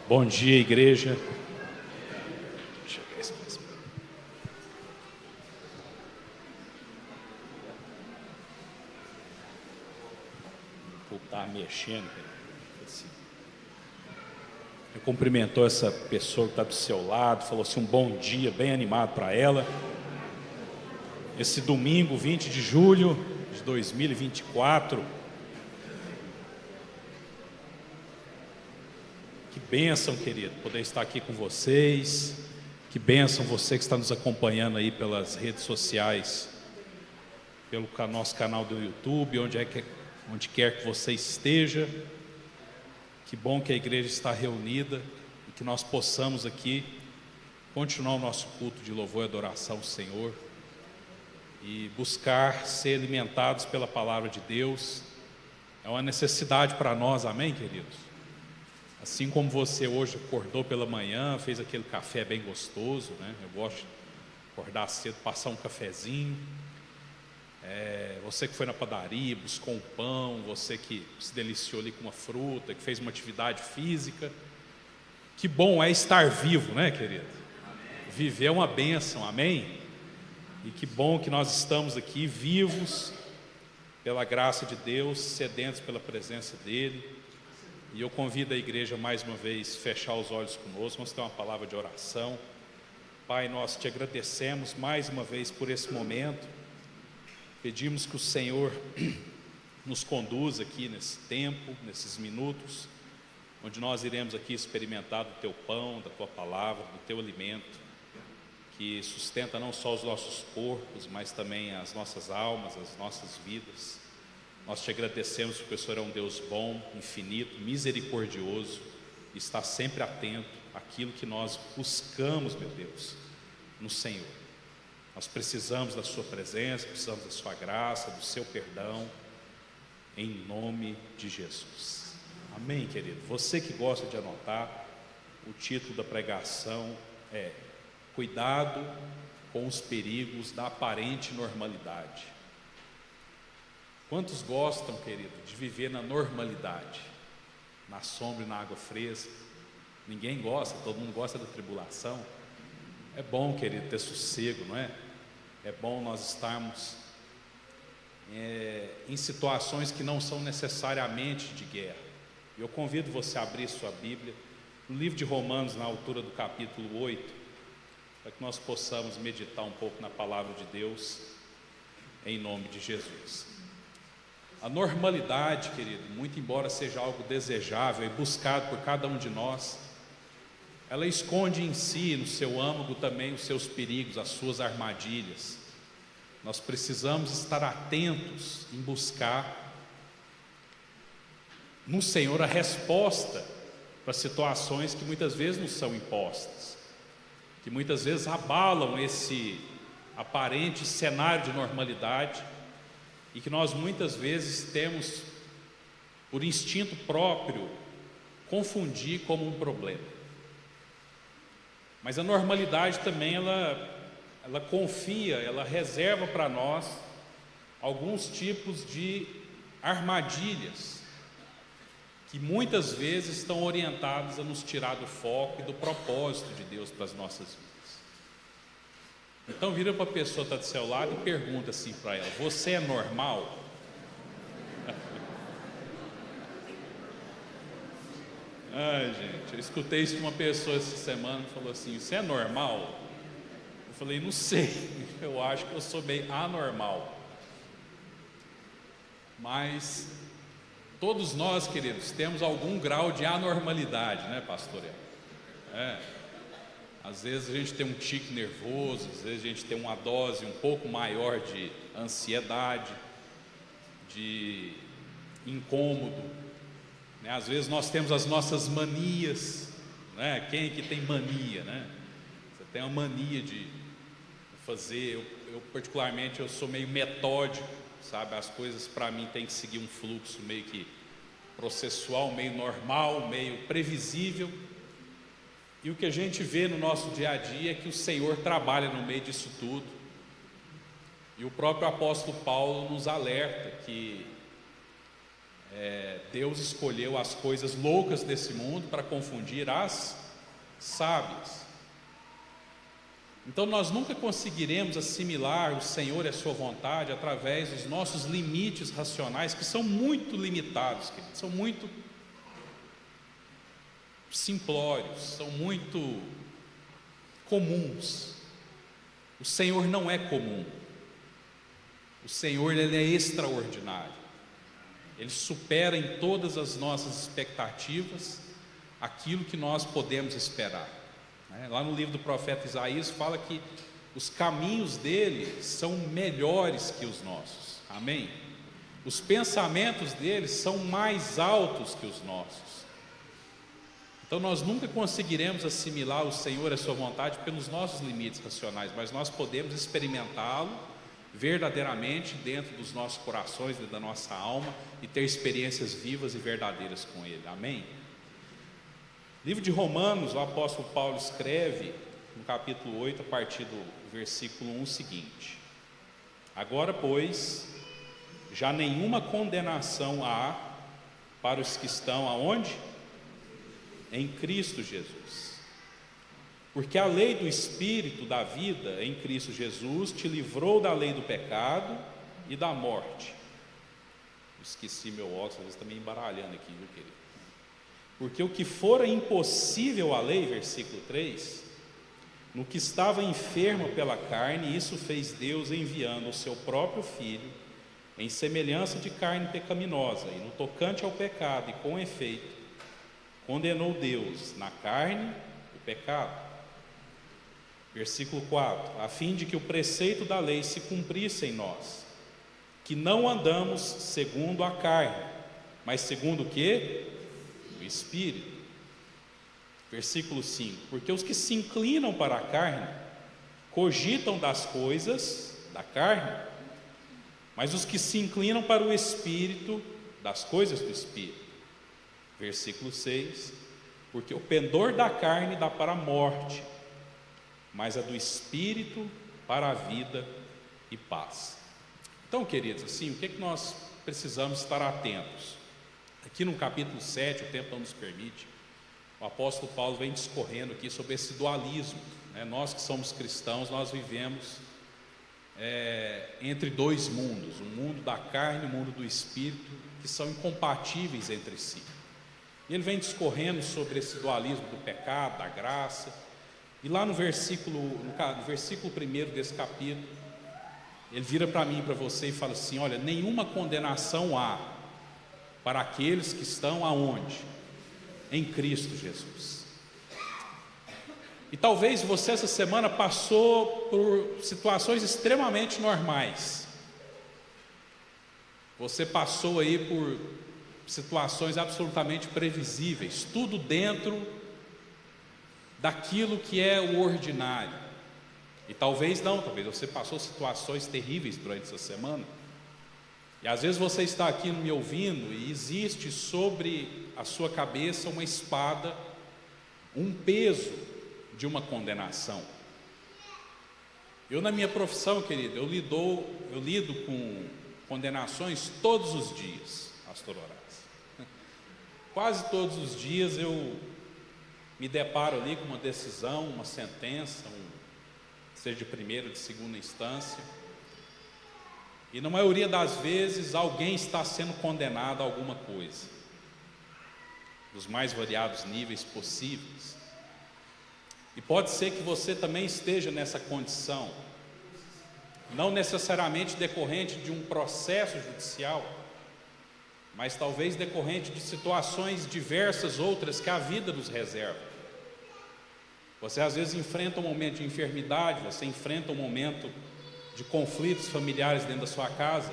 Bom dia, igreja. Deixa eu ver esse mais. Vou estar mexendo. Eu cumprimentou essa pessoa que está do seu lado, falou assim, um bom dia, bem animado para ela. Esse domingo, 20 de julho de 2024. Que bênção, querido, poder estar aqui com vocês. Que bênção você que está nos acompanhando aí pelas redes sociais, pelo nosso canal do YouTube, onde quer que você esteja. Que bom que a igreja está reunida e que nós possamos aqui continuar o nosso culto de louvor e adoração ao Senhor e buscar ser alimentados pela palavra de Deus. É uma necessidade para nós, amém, queridos? Assim como você hoje acordou pela manhã, fez aquele café bem gostoso, né? Eu gosto de acordar cedo, passar um cafezinho. Você que foi na padaria, buscou um pão, você que se deliciou ali com uma fruta, que fez uma atividade física. Que bom é estar vivo, né, querido? Amém. Viver é uma bênção, amém? E que bom que nós estamos aqui vivos, pela graça de Deus, sedentos pela presença dEle. E eu convido a igreja mais uma vez a fechar os olhos conosco. Vamos ter uma palavra de oração. Pai, nós te agradecemos mais uma vez por esse momento. Pedimos que o Senhor nos conduza aqui nesse tempo, nesses minutos, onde nós iremos aqui experimentar do teu pão, da tua palavra, do teu alimento, que sustenta não só os nossos corpos, mas também as nossas almas, as nossas vidas. Nós te agradecemos porque o Senhor é um Deus bom, infinito, misericordioso, e está sempre atento àquilo que nós buscamos, meu Deus, no Senhor. Nós precisamos da sua presença, precisamos da sua graça, do seu perdão, em nome de Jesus. Amém, querido? Você que gosta de anotar, o título da pregação é Cuidado com os perigos da aparente normalidade. Quantos gostam, querido, de viver na normalidade, na sombra e na água fresca? Ninguém gosta, todo mundo gosta da tribulação. É bom, querido, ter sossego, não é? É bom nós estarmos em situações que não são necessariamente de guerra. Eu convido você a abrir sua Bíblia no livro de Romanos, na altura do capítulo 8, para que nós possamos meditar um pouco na palavra de Deus, em nome de Jesus. A normalidade, querido, muito embora seja algo desejável e buscado por cada um de nós, ela esconde em si, no seu âmago também, os seus perigos, as suas armadilhas. Nós precisamos estar atentos em buscar no Senhor a resposta para situações que muitas vezes nos são impostas, que muitas vezes abalam esse aparente cenário de normalidade e que nós muitas vezes temos, por instinto próprio, confundir como um problema. Mas a normalidade também, ela confia, ela reserva para nós alguns tipos de armadilhas que muitas vezes estão orientadas a nos tirar do foco e do propósito de Deus para as nossas vidas. Então vira para a pessoa que está do seu lado e pergunta assim para ela: você é normal? Ai, gente, eu escutei isso de uma pessoa essa semana, falou assim: isso é normal? Eu falei: não sei, eu acho que eu sou meio anormal. Mas todos nós, queridos, temos algum grau de anormalidade, né, pastor? Às vezes a gente tem um tique nervoso, às vezes a gente tem uma dose um pouco maior de ansiedade, de incômodo, né? Às vezes nós temos as nossas manias, né? Quem que tem mania, né? Você tem uma mania de fazer, eu particularmente eu sou meio metódico, sabe? As coisas para mim tem que seguir um fluxo meio que processual, meio normal, meio previsível. E o que a gente vê no nosso dia a dia é que o Senhor trabalha no meio disso tudo. E o próprio apóstolo Paulo nos alerta que Deus escolheu as coisas loucas desse mundo para confundir as sábias. Então nós nunca conseguiremos assimilar o Senhor e a sua vontade através dos nossos limites racionais, que são muito limitados, queridos, são muito simplórios, são muito comuns. O Senhor não é comum. O Senhor, Ele é extraordinário. Ele supera em todas as nossas expectativas aquilo que nós podemos esperar. Lá no livro do profeta Isaías fala que os caminhos dele são melhores que os nossos. Amém? Os pensamentos dele são mais altos que os nossos. Então nós nunca conseguiremos assimilar o Senhor e a sua vontade pelos nossos limites racionais, mas nós podemos experimentá-lo verdadeiramente dentro dos nossos corações, dentro da nossa alma, e ter experiências vivas e verdadeiras com Ele. Amém? Livro de Romanos, o apóstolo Paulo escreve no capítulo 8, a partir do versículo 1 seguinte: agora, pois, já nenhuma condenação há para os que estão aonde? Em Cristo Jesus. Porque a lei do Espírito da vida em Cristo Jesus te livrou da lei do pecado e da morte. Esqueci meu óculos, às vezes está meio embaralhando aqui, viu, querido? Porque o que fora impossível à lei, versículo 3, no que estava enfermo pela carne, isso fez Deus enviando o seu próprio Filho, em semelhança de carne pecaminosa, e no tocante ao pecado, e com efeito, condenou Deus na carne o pecado. Versículo 4: a fim de que o preceito da lei se cumprisse em nós, que não andamos segundo a carne, mas segundo o quê? O Espírito. Versículo 5: porque os que se inclinam para a carne cogitam das coisas da carne, mas os que se inclinam para o Espírito, das coisas do Espírito. Versículo 6: porque o pendor da carne dá para a morte, mas a do Espírito para a vida e paz. Então, queridos, assim, o que é que nós precisamos estar atentos? Aqui no capítulo 7, o tempo não nos permite, o apóstolo Paulo vem discorrendo aqui sobre esse dualismo, né? Nós que somos cristãos, nós vivemos entre dois mundos, o mundo da carne e o mundo do Espírito, que são incompatíveis entre si. E ele vem discorrendo sobre esse dualismo do pecado, da graça. E lá no versículo 1 desse capítulo, ele vira para mim e para você e fala assim: olha, nenhuma condenação há para aqueles que estão aonde? Em Cristo Jesus. E talvez você essa semana passou por situações extremamente normais. Você passou aí por situações absolutamente previsíveis, tudo dentro daquilo que é o ordinário. E talvez você passou situações terríveis durante essa semana. E às vezes você está aqui me ouvindo e existe sobre a sua cabeça uma espada, um peso de uma condenação. Eu, na minha profissão, querido, eu lido com condenações todos os dias, pastor Horácio. Quase todos os dias eu me deparo ali com uma decisão, uma sentença, seja de primeira ou de segunda instância, e na maioria das vezes alguém está sendo condenado a alguma coisa, dos mais variados níveis possíveis. E pode ser que você também esteja nessa condição, não necessariamente decorrente de um processo judicial, mas talvez decorrente de situações diversas outras que a vida nos reserva. Você às vezes enfrenta um momento de enfermidade, você enfrenta um momento de conflitos familiares dentro da sua casa,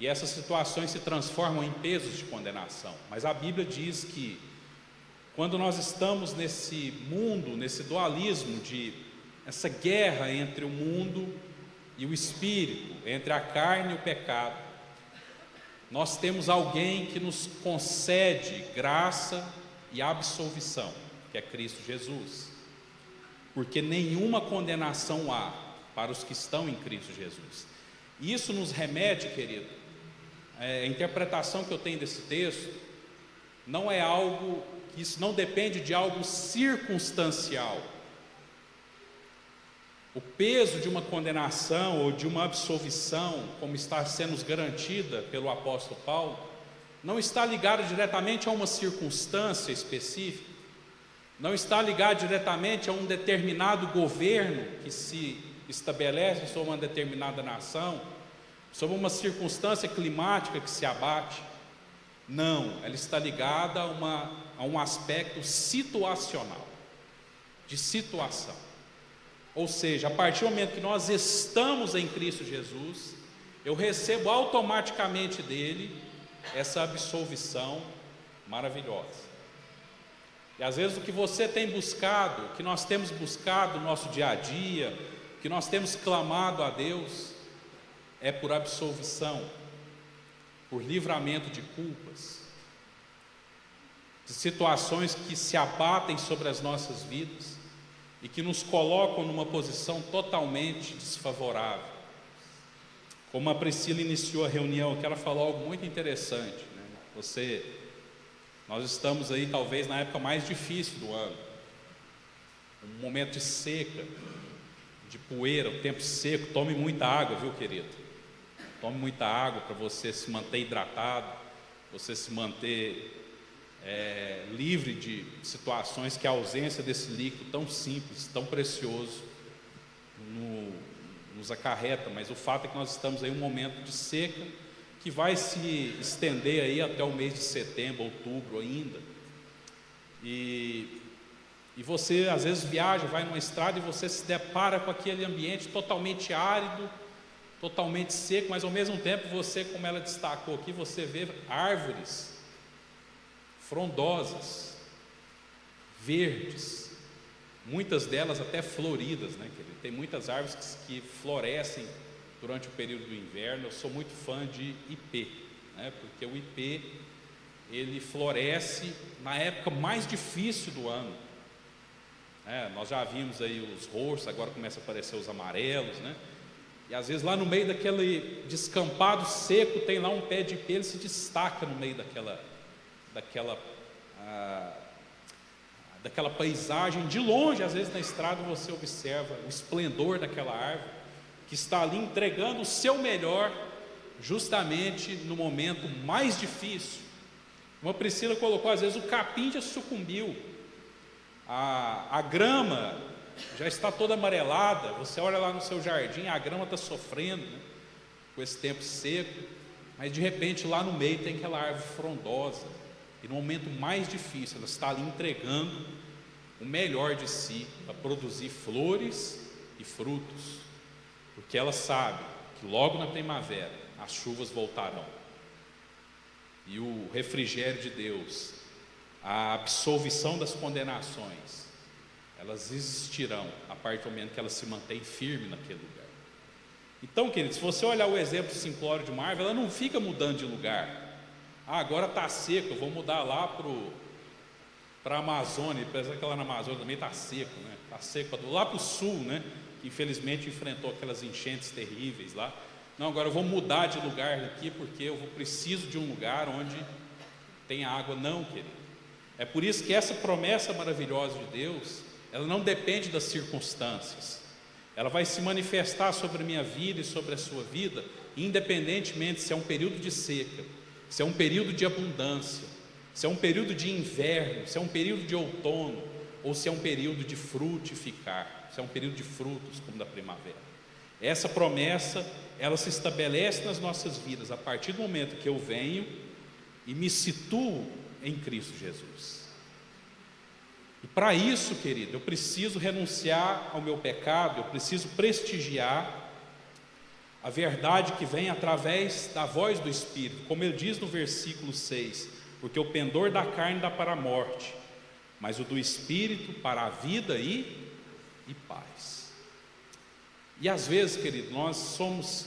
e essas situações se transformam em pesos de condenação. Mas a Bíblia diz que quando nós estamos nesse mundo, nesse dualismo, essa guerra entre o mundo e o espírito, entre a carne e o pecado, nós temos alguém que nos concede graça e absolvição, que é Cristo Jesus. Porque nenhuma condenação há para os que estão em Cristo Jesus. E isso nos remete, querido, a interpretação que eu tenho desse texto não é algo, que isso não depende de algo circunstancial. O peso de uma condenação ou de uma absolvição, como está sendo garantida pelo apóstolo Paulo, não está ligado diretamente a uma circunstância específica, não está ligado diretamente a um determinado governo que se estabelece sobre uma determinada nação, sobre uma circunstância climática que se abate. Não, ela está ligada a um aspecto situacional, de situação. Ou seja, a partir do momento que nós estamos em Cristo Jesus, eu recebo automaticamente dele essa absolvição maravilhosa. E às vezes o que você tem buscado, o que nós temos buscado no nosso dia a dia, o que nós temos clamado a Deus, é por absolvição, por livramento de culpas, de situações que se abatem sobre as nossas vidas e que nos colocam numa posição totalmente desfavorável. Como a Priscila iniciou a reunião, que ela falou algo muito interessante, né? Nós estamos aí talvez na época mais difícil do ano, um momento de seca, de poeira, um tempo seco. Tome muita água, viu, querido? Tome muita água para você se manter hidratado, você se manter livre de situações que a ausência desse líquido tão simples, tão precioso nos acarreta. Mas o fato é que nós estamos aí em um momento de seca que vai se estender aí até o mês de setembro, outubro ainda. E você às vezes viaja, vai numa estrada e você se depara com aquele ambiente totalmente árido, totalmente seco, mas ao mesmo tempo você, como ela destacou aqui, você vê árvores frondosas, verdes, muitas delas até floridas, né, querido? Tem muitas árvores que florescem durante o período do inverno. Eu sou muito fã de ipê, né, porque o ipê, ele floresce na época mais difícil do ano. Nós já vimos aí os roxos, agora começa a aparecer os amarelos, né? E às vezes lá no meio daquele descampado seco tem lá um pé de ipê, ele se destaca no meio daquela paisagem. De longe, às vezes na estrada você observa o esplendor daquela árvore que está ali entregando o seu melhor justamente no momento mais difícil. Uma Priscila colocou, às vezes o capim já sucumbiu, a grama já está toda amarelada, você olha lá no seu jardim, a grama está sofrendo, né, com esse tempo seco, mas de repente lá no meio tem aquela árvore frondosa, e no momento mais difícil ela está ali entregando o melhor de si para produzir flores e frutos, porque ela sabe que logo na primavera as chuvas voltarão, e o refrigério de Deus, a absolvição das condenações, elas existirão a partir do momento que ela se mantém firme naquele lugar. Então, queridos, se você olhar o exemplo simplório de uma árvore, ela não fica mudando de lugar. Agora está seco, eu vou mudar lá para a Amazônia, apesar que lá na Amazônia também está seco, né? Está seco lá para o sul, né? Que infelizmente enfrentou aquelas enchentes terríveis lá. Não, agora eu vou mudar de lugar aqui porque eu preciso de um lugar onde tem água. Não, querido. É por isso que essa promessa maravilhosa de Deus, ela não depende das circunstâncias. Ela vai se manifestar sobre a minha vida e sobre a sua vida, independentemente se é um período de seca, se é um período de abundância, se é um período de inverno, se é um período de outono, ou se é um período de frutificar, se é um período de frutos, como da primavera. Essa promessa, ela se estabelece nas nossas vidas a partir do momento que eu venho e me situo em Cristo Jesus. E para isso, querido, eu preciso renunciar ao meu pecado, eu preciso prestigiar a verdade que vem através da voz do Espírito, como ele diz no versículo 6, porque o pendor da carne dá para a morte, mas o do Espírito para a vida e paz. E às vezes, querido, nós somos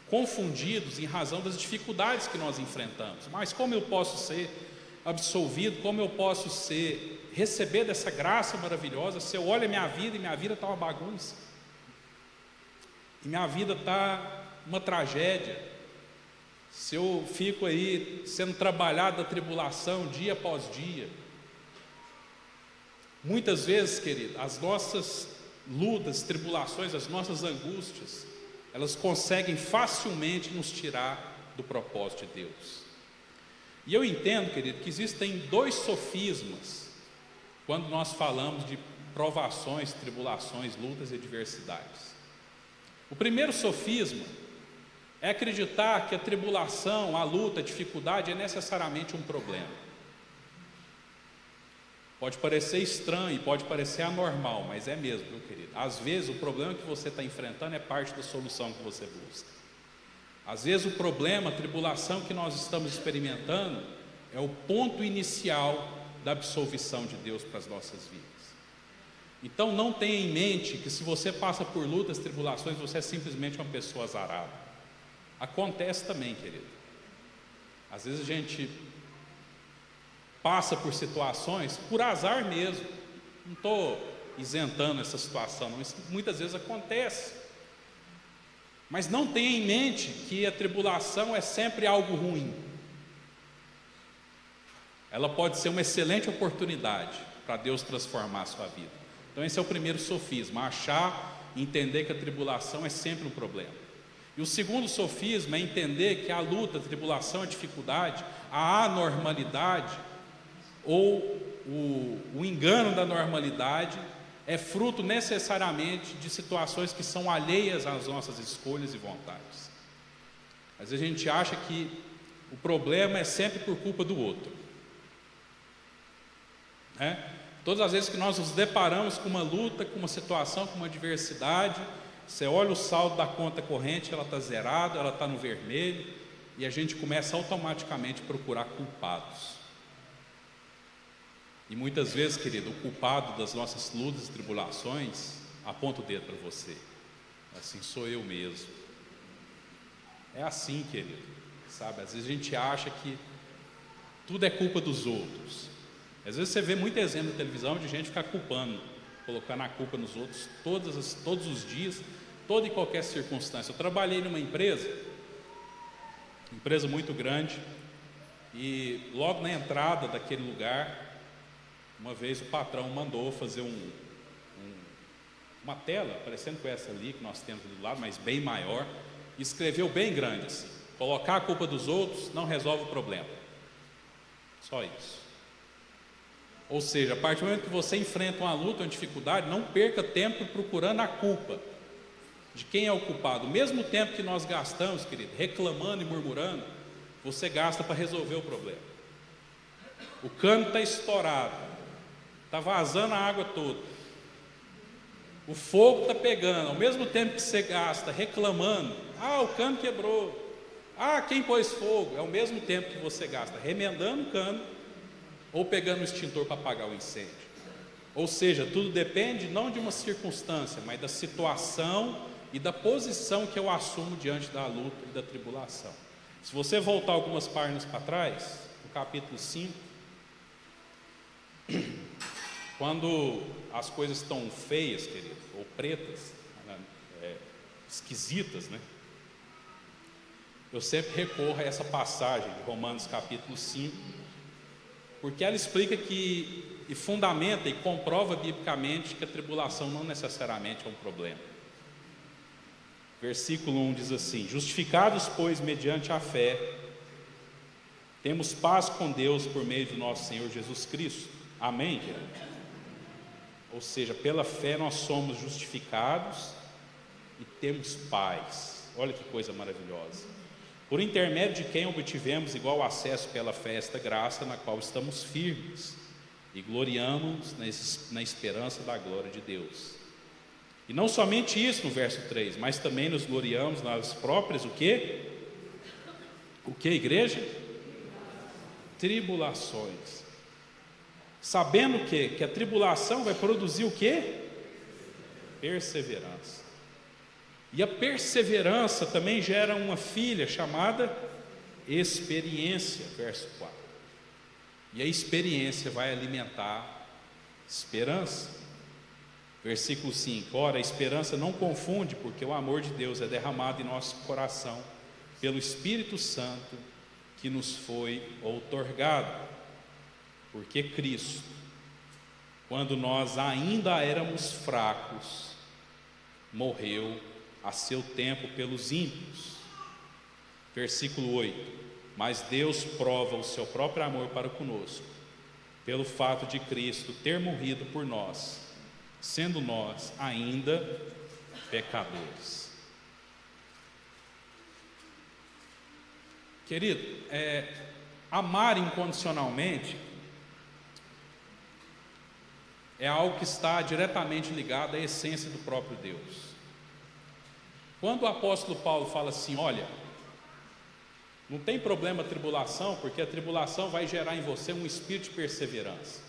confundidos em razão das dificuldades que nós enfrentamos. Mas como eu posso ser absolvido, como eu posso receber dessa graça maravilhosa, se eu olho a minha vida e minha vida está uma bagunça, e minha vida está uma tragédia, se eu fico aí sendo trabalhado da tribulação dia após dia, muitas vezes, querido, as nossas lutas, tribulações, as nossas angústias, elas conseguem facilmente nos tirar do propósito de Deus. E eu entendo, querido, que existem dois sofismas quando nós falamos de provações, tribulações, lutas e adversidades. O primeiro sofisma é acreditar que a tribulação, a luta, a dificuldade é necessariamente um problema. Pode parecer estranho, pode parecer anormal, mas é mesmo, meu querido. Às vezes o problema que você está enfrentando é parte da solução que você busca. Às vezes o problema, a tribulação que nós estamos experimentando é o ponto inicial da absolvição de Deus para as nossas vidas. Então não tenha em mente que se você passa por lutas, tribulações, você é simplesmente uma pessoa azarada. Acontece também, querido. Às vezes a gente passa por situações por azar mesmo. Não estou isentando essa situação, não. Isso muitas vezes acontece. Mas não tenha em mente que a tribulação é sempre algo ruim. Ela pode ser uma excelente oportunidade para Deus transformar a sua vida. Então esse é o primeiro sofisma, achar e entender que a tribulação é sempre um problema. E o segundo sofisma é entender que a luta, a tribulação, a dificuldade, a anormalidade ou o engano da normalidade é fruto necessariamente de situações que são alheias às nossas escolhas e vontades. Às vezes a gente acha que o problema é sempre por culpa do outro, né? Todas as vezes que nós nos deparamos com uma luta, com uma situação, com uma adversidade, você olha o saldo da conta corrente, ela está zerada, ela está no vermelho, e a gente começa automaticamente a procurar culpados. E muitas vezes, querido, o culpado das nossas lutas e tribulações aponta o dedo para você. Assim, sou eu mesmo. É assim, querido, sabe? Às vezes a gente acha que tudo é culpa dos outros. Às vezes você vê muito exemplo na televisão de gente ficar culpando, colocando a culpa nos outros todos os dias, toda e qualquer circunstância. Eu trabalhei numa empresa muito grande, e logo na entrada daquele lugar, uma vez o patrão mandou fazer uma tela, parecendo com essa ali que nós temos do lado, mas bem maior, e escreveu bem grande assim: colocar a culpa dos outros não resolve o problema. Só isso. Ou seja, a partir do momento que você enfrenta uma luta, uma dificuldade, não perca tempo procurando a culpa de quem é o culpado. O mesmo tempo que nós gastamos, querido, reclamando e murmurando, você gasta para resolver o problema. O cano está estourado, está vazando a água toda, o fogo está pegando. Ao mesmo tempo que você gasta reclamando, o cano quebrou, quem pôs fogo, é o mesmo tempo que você gasta remendando o cano ou pegando o extintor para apagar o incêndio. Ou seja, tudo depende não de uma circunstância, mas da situação e da posição que eu assumo diante da luta e da tribulação. Se você voltar algumas páginas para trás, no capítulo 5, quando as coisas estão feias, querido, ou pretas, esquisitas, né? Eu sempre recorro a essa passagem de Romanos capítulo 5, porque ela explica e fundamenta e comprova biblicamente que a tribulação não necessariamente é um problema. Versículo 1 diz assim: justificados, pois, mediante a fé, temos paz com Deus por meio do nosso Senhor Jesus Cristo. Amém, querido? Ou seja, pela fé nós somos justificados e temos paz. Olha que coisa maravilhosa. Por intermédio de quem obtivemos igual acesso pela fé a esta graça, na qual estamos firmes e gloriamos na esperança da glória de Deus. E não somente isso no verso 3, mas também nos gloriamos nas próprias, o quê? O que, igreja? Tribulações. Sabendo que a tribulação vai produzir o quê? Perseverança. E a perseverança também gera uma filha chamada experiência, verso 4. E a experiência vai alimentar esperança. Versículo 5: ora, a esperança não confunde, porque o amor de Deus é derramado em nosso coração pelo Espírito Santo que nos foi outorgado. Porque Cristo, quando nós ainda éramos fracos, morreu a seu tempo pelos ímpios. Versículo 8: mas Deus prova o seu próprio amor para conosco, pelo fato de Cristo ter morrido por nós, sendo nós ainda pecadores. Querido, amar incondicionalmente é algo que está diretamente ligado à essência do próprio Deus. Quando o apóstolo Paulo fala assim, olha, não tem problema a tribulação, porque a tribulação vai gerar em você um espírito de perseverança.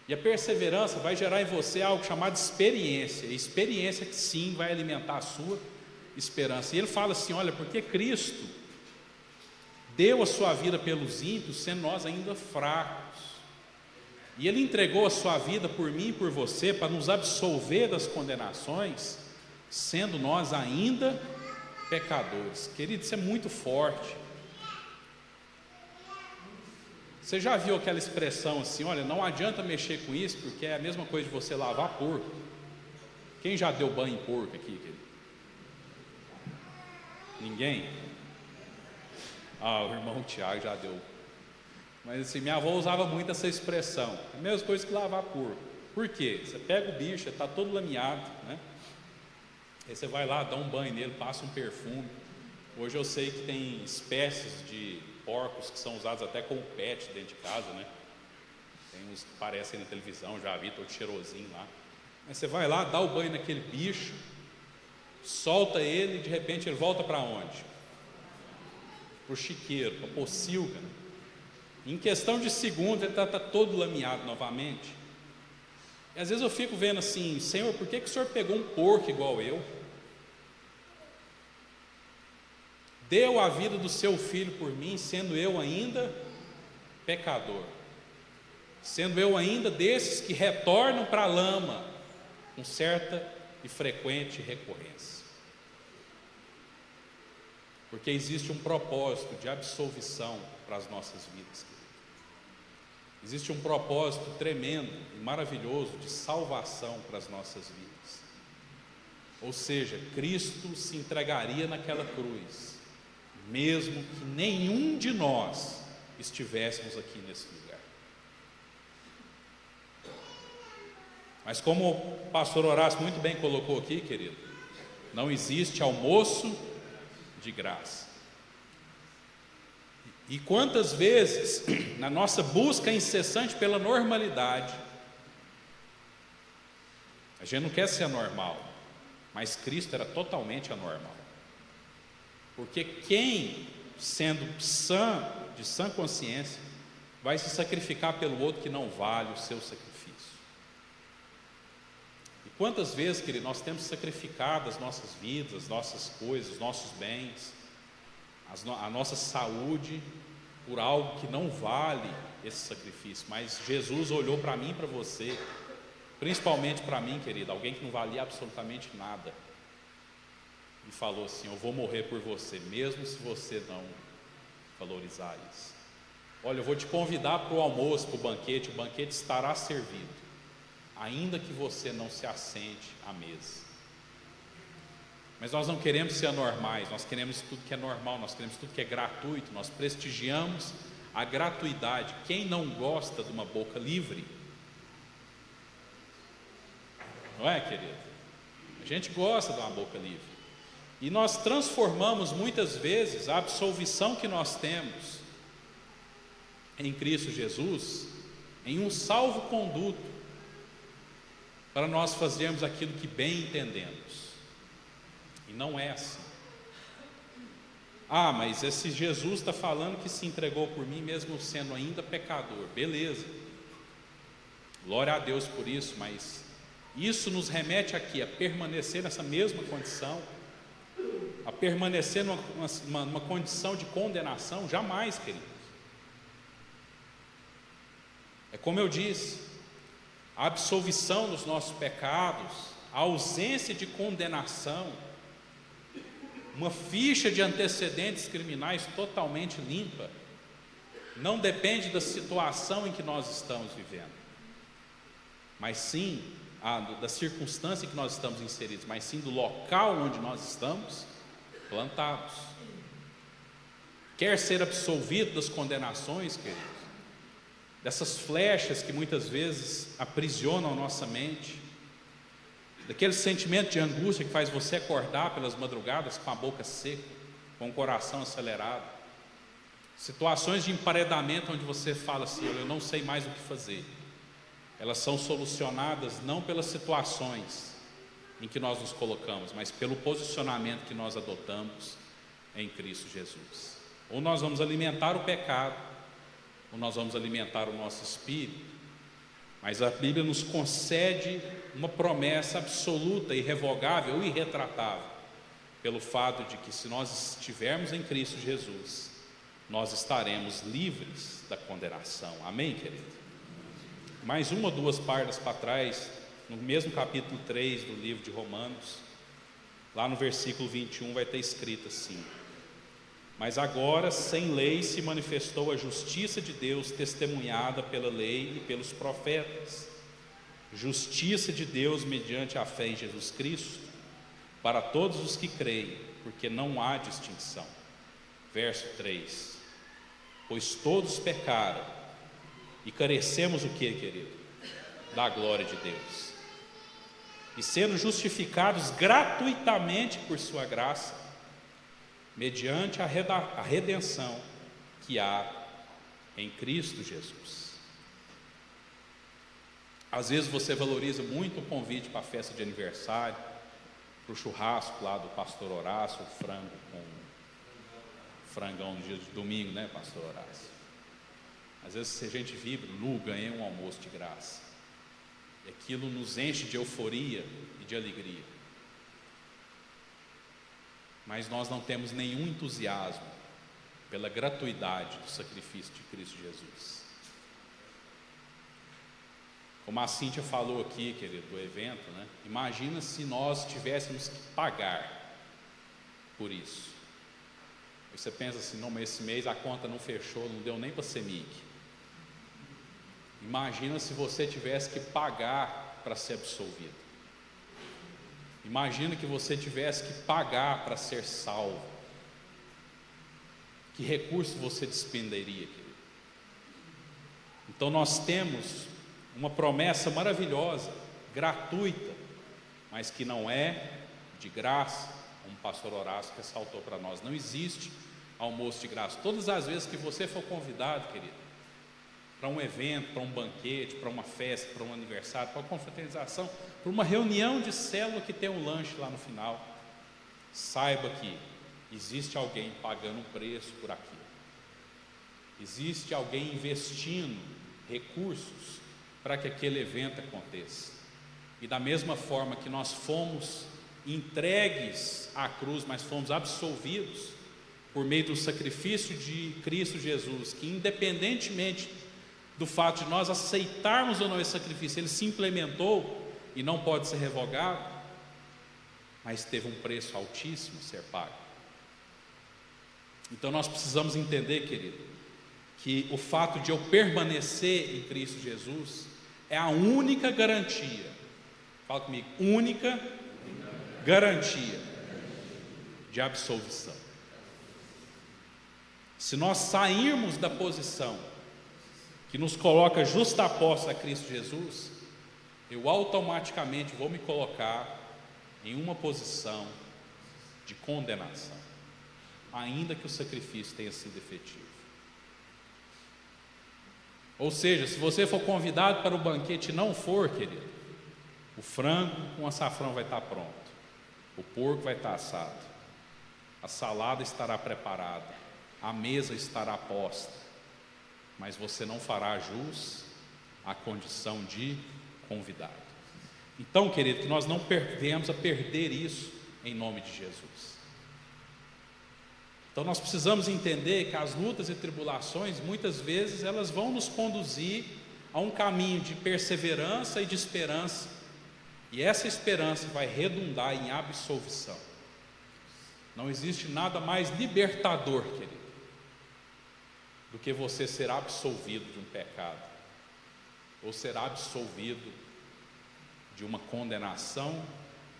E a perseverança vai gerar em você algo chamado experiência. E experiência que sim vai alimentar a sua esperança. E ele fala assim, olha, porque Cristo deu a sua vida pelos ímpios, sendo nós ainda fracos. E Ele entregou a sua vida por mim e por você, para nos absolver das condenações, sendo nós ainda pecadores. Querido, isso é muito forte. Você já viu aquela expressão assim, olha, não adianta mexer com isso, porque é a mesma coisa de você lavar porco. Quem já deu banho em porco aqui, querido? Ninguém? O irmão Tiago já deu. Mas assim, minha avó usava muito essa expressão, a mesma coisa que lavar porco. Por quê? Você pega o bicho, ele está todo lameado, né? Aí você vai lá, dá um banho nele, passa um perfume. Hoje eu sei que tem espécies de porcos que são usados até como pet dentro de casa, né? Tem uns que aparecem na televisão, já vi, todo cheirosinho lá. Mas você vai lá, dá o banho naquele bicho, solta ele e de repente ele volta para onde? Para o chiqueiro, para a pocilga, né? Em questão de segundos ele está todo lameado novamente. E às vezes eu fico vendo assim, Senhor, por que o Senhor pegou um porco igual eu? Deu a vida do seu filho por mim, sendo eu ainda pecador, sendo eu ainda desses que retornam para a lama com certa e frequente recorrência. Porque existe um propósito de absolvição para as nossas vidas. Existe um propósito tremendo e maravilhoso de salvação para as nossas vidas. Ou seja, Cristo se entregaria naquela cruz, mesmo que nenhum de nós estivéssemos aqui nesse lugar. Mas como o pastor Horácio muito bem colocou aqui, querido, não existe almoço de graça. E quantas vezes, na nossa busca incessante pela normalidade, a gente não quer ser anormal, mas Cristo era totalmente anormal. Porque quem, sendo de sã consciência, vai se sacrificar pelo outro que não vale o seu sacrifício? E quantas vezes, querido, nós temos sacrificado as nossas vidas, as nossas coisas, os nossos bens, a nossa saúde, por algo que não vale esse sacrifício? Mas Jesus olhou para mim e para você, principalmente para mim, querido, alguém que não valia absolutamente nada, e falou assim, eu vou morrer por você, mesmo se você não valorizar isso. Olha, eu vou te convidar para o almoço, para o banquete estará servido, ainda que você não se assente à mesa. Mas nós não queremos ser anormais, nós queremos tudo que é normal, nós queremos tudo que é gratuito, nós prestigiamos a gratuidade. Quem não gosta de uma boca livre? Não é, querido? A gente gosta de uma boca livre. E nós transformamos muitas vezes a absolvição que nós temos em Cristo Jesus em um salvo-conduto para nós fazermos aquilo que bem entendemos. E não é assim. Mas esse Jesus está falando que se entregou por mim mesmo sendo ainda pecador. Beleza, glória a Deus por isso, mas isso nos remete aqui a permanecer nessa mesma condição, a permanecer numa condição de condenação? Jamais, queridos. É como eu disse, a absolvição dos nossos pecados, a ausência de condenação, uma ficha de antecedentes criminais totalmente limpa, não depende da situação em que nós estamos vivendo, mas sim da circunstância em que nós estamos inseridos, mas sim do local onde nós estamos plantados. Quer ser absolvido das condenações, queridos, dessas flechas que muitas vezes aprisionam a nossa mente, daquele sentimento de angústia que faz você acordar pelas madrugadas com a boca seca, com o coração acelerado, situações de emparedamento onde você fala assim: eu não sei mais o que fazer. Elas são solucionadas não pelas situações em que nós nos colocamos, mas pelo posicionamento que nós adotamos em Cristo Jesus. Ou nós vamos alimentar o pecado, ou nós vamos alimentar o nosso espírito. Mas a Bíblia nos concede uma promessa absoluta, irrevogável e irretratável, pelo fato de que, se nós estivermos em Cristo Jesus, nós estaremos livres da condenação. Amém, querido? Mais uma ou duas páginas para trás, no mesmo capítulo 3 do livro de Romanos, lá no versículo 21 vai ter escrito assim: mas agora, sem lei, se manifestou a justiça de Deus, testemunhada pela lei e pelos profetas, justiça de Deus mediante a fé em Jesus Cristo, para todos os que creem, porque não há distinção. Verso 3: pois todos pecaram e carecemos o que, querido? Da glória de Deus, e sendo justificados gratuitamente por sua graça, mediante a redenção que há em Cristo Jesus. Às vezes você valoriza muito o convite para a festa de aniversário, para o churrasco lá do pastor Horácio, o frango com frangão no dia de domingo, né, pastor Horácio? Às vezes a gente vibra, ganhei um almoço de graça, e aquilo nos enche de euforia e de alegria. Mas nós não temos nenhum entusiasmo pela gratuidade do sacrifício de Cristo Jesus. Como a Cíntia falou aqui, querido, do evento, né? Imagina se nós tivéssemos que pagar por isso. Aí você pensa assim: não, mas esse mês a conta não fechou, não deu nem para CEMIG. Imagina se você tivesse que pagar para ser absolvido. Imagina que você tivesse que pagar para ser salvo. Que recurso você despenderia, querido? Então nós temos uma promessa maravilhosa, gratuita, mas que não é de graça, como o pastor Horácio ressaltou para nós. Não existe almoço de graça. Todas as vezes que você for convidado, querido, para um evento, para um banquete, para uma festa, para um aniversário, para uma confraternização, para uma reunião de célula que tem um lanche lá no final, saiba que existe alguém pagando um preço por aquilo. Existe alguém investindo recursos para que aquele evento aconteça. E da mesma forma que nós fomos entregues à cruz, mas fomos absolvidos por meio do sacrifício de Cristo Jesus, que independentemente do fato de nós aceitarmos ou não esse sacrifício, ele se implementou e não pode ser revogado, mas teve um preço altíssimo a ser pago. Então nós precisamos entender, querido, que o fato de eu permanecer em Cristo Jesus é a única garantia, fala comigo, única garantia de absolvição. Se nós sairmos da posição que nos coloca justaposta a Cristo Jesus, eu automaticamente vou me colocar em uma posição de condenação, ainda que o sacrifício tenha sido efetivo. Ou seja, se você for convidado para o banquete e não for, querido, o frango com açafrão vai estar pronto, o porco vai estar assado, a salada estará preparada, a mesa estará posta, mas você não fará jus à condição de convidado. Então, querido, que nós não venhamos a perder isso em nome de Jesus. Então nós precisamos entender que as lutas e tribulações, muitas vezes, elas vão nos conduzir a um caminho de perseverança e de esperança, e essa esperança vai redundar em absolvição. Não existe nada mais libertador, querido, do que você ser absolvido de um pecado, ou ser absolvido de uma condenação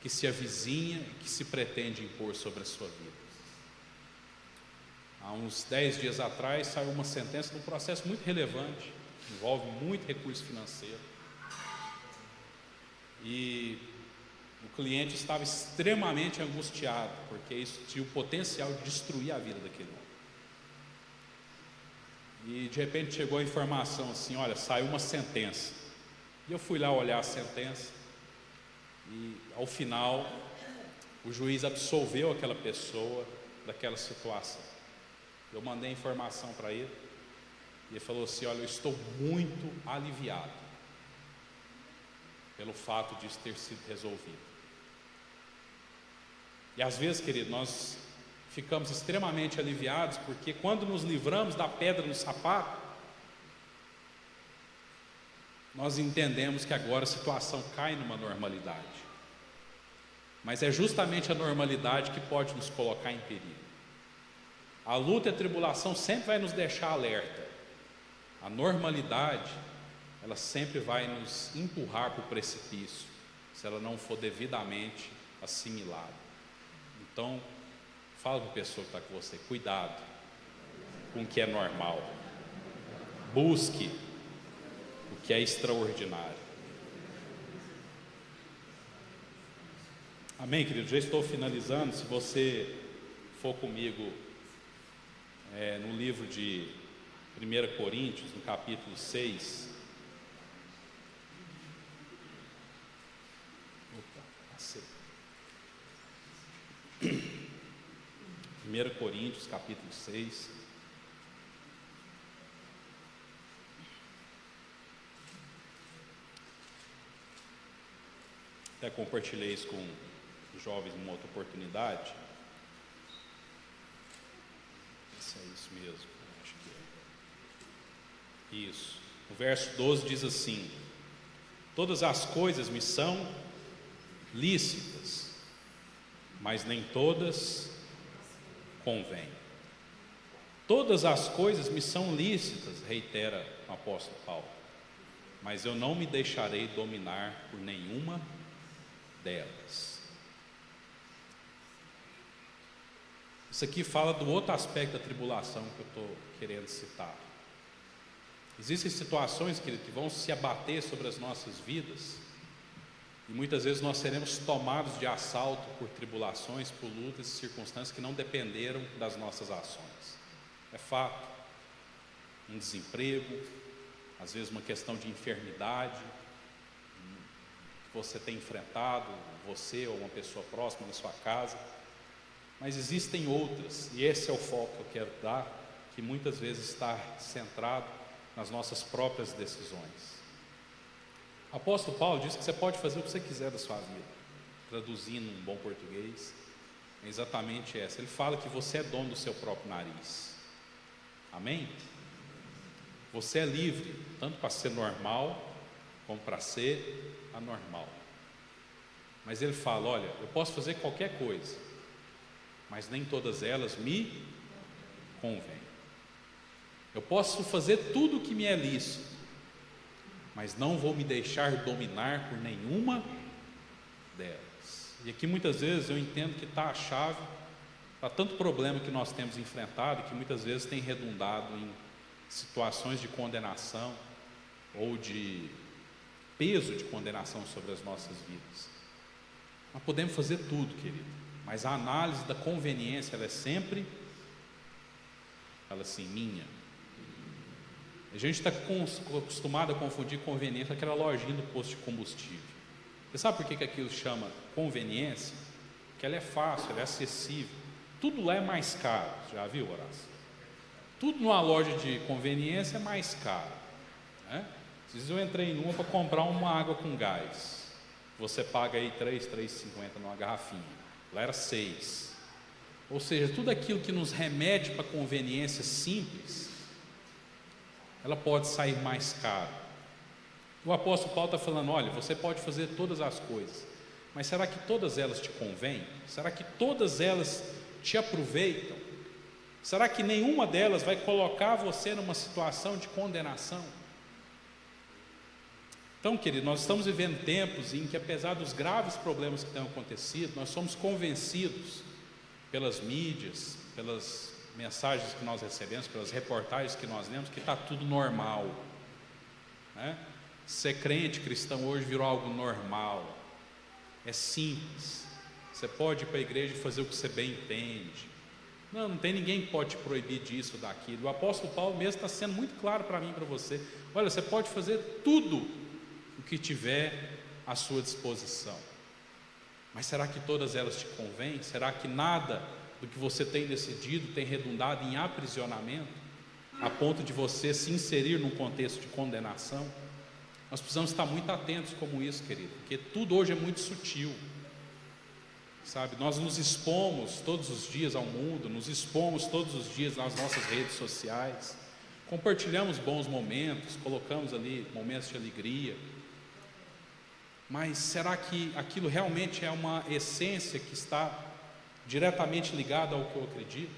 que se avizinha e que se pretende impor sobre a sua vida. Há uns 10 dias atrás saiu uma sentença de um processo muito relevante, envolve muito recurso financeiro, e o cliente estava extremamente angustiado, porque isso tinha o potencial de destruir a vida daquele homem. E de repente chegou a informação assim: olha, saiu uma sentença. E eu fui lá olhar a sentença, e ao final o juiz absolveu aquela pessoa daquela situação. Eu mandei a informação para ele, e ele falou assim: olha, eu estou muito aliviado pelo fato disso ter sido resolvido. E às vezes, querido, nós ficamos extremamente aliviados, porque quando nos livramos da pedra no sapato, nós entendemos que agora a situação cai numa normalidade. Mas é justamente a normalidade que pode nos colocar em perigo. A luta e a tribulação sempre vai nos deixar alerta. A normalidade, ela sempre vai nos empurrar para o precipício, se ela não for devidamente assimilada. Então, fala para a pessoa que está com você: cuidado com o que é normal, busque o que é extraordinário. Amém, querido? Já estou finalizando. Se você for comigo no livro de 1 Coríntios, no capítulo 6. Opa, passei. 1 Coríntios, capítulo 6. Até compartilhei isso com os jovens numa outra oportunidade. Se é isso mesmo, acho que é. Isso. O verso 12 diz assim: todas as coisas me são lícitas, mas nem todas convêm. Todas as coisas me são lícitas, reitera o apóstolo Paulo, mas eu não me deixarei dominar por nenhuma delas. Isso aqui fala do outro aspecto da tribulação que eu estou querendo citar. Existem situações, querido, que vão se abater sobre as nossas vidas, e muitas vezes nós seremos tomados de assalto por tribulações, por lutas e circunstâncias que não dependeram das nossas ações. É fato. Um desemprego, às vezes uma questão de enfermidade que você tem enfrentado, você ou uma pessoa próxima na sua casa. Mas existem outras, e esse é o foco que eu quero dar, que muitas vezes está centrado nas nossas próprias decisões. O apóstolo Paulo diz que você pode fazer o que você quiser da sua vida, traduzindo um bom português, é exatamente essa. Ele fala que você é dono do seu próprio nariz. Amém? Você é livre, tanto para ser normal, como para ser anormal. Mas ele fala: olha, eu posso fazer qualquer coisa, mas nem todas elas me convêm. Eu posso fazer tudo o que me é lícito, mas não vou me deixar dominar por nenhuma delas. E aqui muitas vezes eu entendo que está a chave para tanto problema que nós temos enfrentado, que muitas vezes tem redundado em situações de condenação ou de peso de condenação sobre as nossas vidas. Nós podemos fazer tudo, querido, mas a análise da conveniência, ela é sempre, ela assim, minha. A gente está acostumado a confundir conveniência com aquela lojinha do posto de combustível. Você sabe por que aquilo chama conveniência? Porque ela é fácil, ela é acessível. Tudo lá é mais caro. Já viu, Horácio? Tudo numa loja de conveniência é mais caro, né? Às vezes eu entrei numa para comprar uma água com gás. Você paga aí R$3,50 numa garrafinha. Lá era 6. Ou seja, tudo aquilo que nos remete para conveniência simples, ela pode sair mais caro. O apóstolo Paulo está falando: olha, você pode fazer todas as coisas, mas será que todas elas te convêm? Será que todas elas te aproveitam? Será que nenhuma delas vai colocar você numa situação de condenação? Então, querido, nós estamos vivendo tempos em que, apesar dos graves problemas que têm acontecido, nós somos convencidos pelas mídias, pelas mensagens que nós recebemos, pelas reportagens que nós lemos, que está tudo normal, né? Ser crente cristão hoje virou algo normal, é simples, você pode ir para a igreja e fazer o que você bem entende. Não tem ninguém que pode te proibir disso ou daquilo. O apóstolo Paulo mesmo está sendo muito claro para mim e para você. Olha, você pode fazer tudo o que tiver à sua disposição, mas será que todas elas te convêm? Será que nada do que você tem decidido tem redundado em aprisionamento, a ponto de você se inserir num contexto de condenação? Nós precisamos estar muito atentos como isso, querido, porque tudo hoje é muito sutil, sabe? Nós nos expomos todos os dias ao mundo, nos expomos todos os dias nas nossas redes sociais, compartilhamos bons momentos, colocamos ali momentos de alegria, mas será que aquilo realmente é uma essência que está diretamente ligada ao que eu acredito?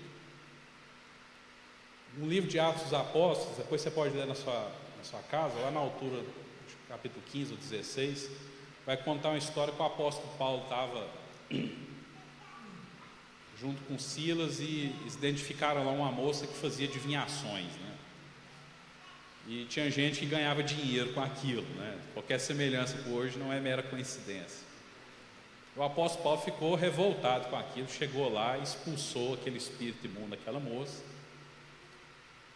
No livro de Atos dos Apóstolos, depois você pode ler na sua casa, lá na altura do capítulo 15 ou 16, vai contar uma história que o apóstolo Paulo estava junto com Silas e identificaram lá uma moça que fazia adivinhações, né? E tinha gente que ganhava dinheiro com aquilo, né? Qualquer semelhança com hoje não é mera coincidência. O apóstolo Paulo ficou revoltado com aquilo, chegou lá e expulsou aquele espírito imundo daquela moça.